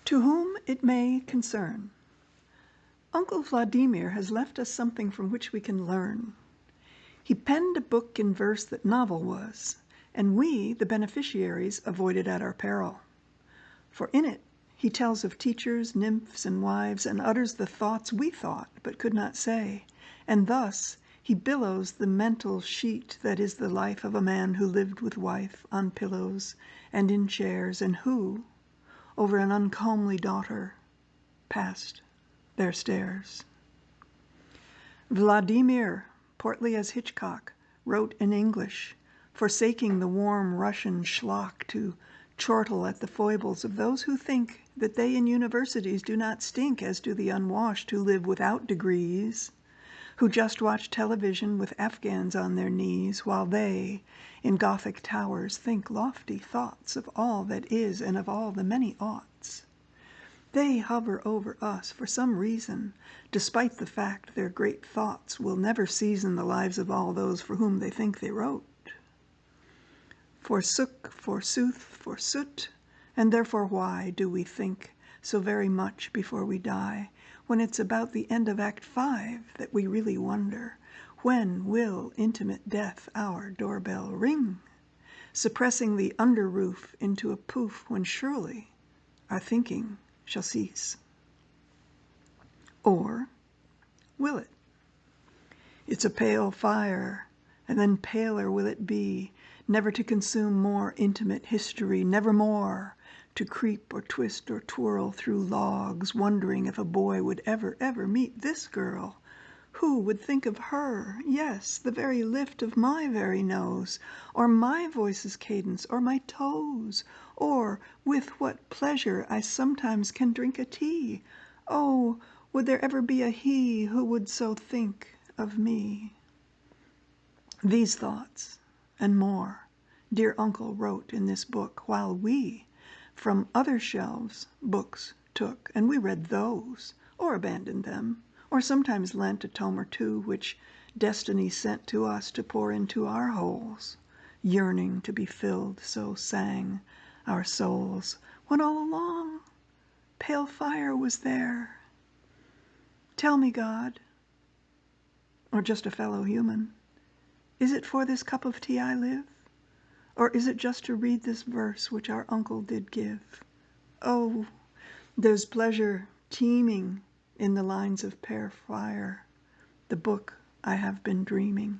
To whom it may concern. Uncle Vladimir has left us something from which we can learn. He penned a book in verse that novel was, and we, the beneficiaries, avoided at our peril. For in it he tells of teachers, nymphs, and wives, and utters the thoughts we thought but could not say, and thus he billows the mental sheet that is the life of a man who lived with wife on pillows and in chairs, and who, over an uncomely daughter, passed their stairs. Vladimir, portly as Hitchcock, wrote in English, forsaking the warm Russian schlock to chortle at the foibles of those who think that they in universities do not stink as do the unwashed who live without degrees, who just watch television with Afghans on their knees, while they, in Gothic towers, think lofty thoughts of all that is and of all the many oughts. They hover over us for some reason, despite the fact their great thoughts will never season the lives of all those for whom they think they wrote. Forsook, forsooth, forsoot, and therefore why do we think so very much before we die, when it's about the end of Act 5 that we really wonder, when will intimate death our doorbell ring, suppressing the under roof into a poof when surely our thinking shall cease? Or will it? It's a pale fire, and then paler will it be, never to consume more intimate history, never more to creep or twist or twirl through logs, wondering if a boy would ever meet this girl. Who would think of her, yes, the very lift of my very nose, or my voice's cadence, or my toes, or with what pleasure I sometimes can drink a tea? Oh, would there ever be a he who would so think of me? These thoughts, and more, dear uncle wrote in this book, while we from other shelves books took, and we read those, or abandoned them, or sometimes lent a tome or two which destiny sent to us to pour into our holes, yearning to be filled, so sang our souls, when all along pale fire was there. Tell me, God, or just a fellow human, is it for this cup of tea I live? Or is it just to read this verse which our uncle did give? Oh, there's pleasure teeming in the lines of pear fire, the book I have been dreaming.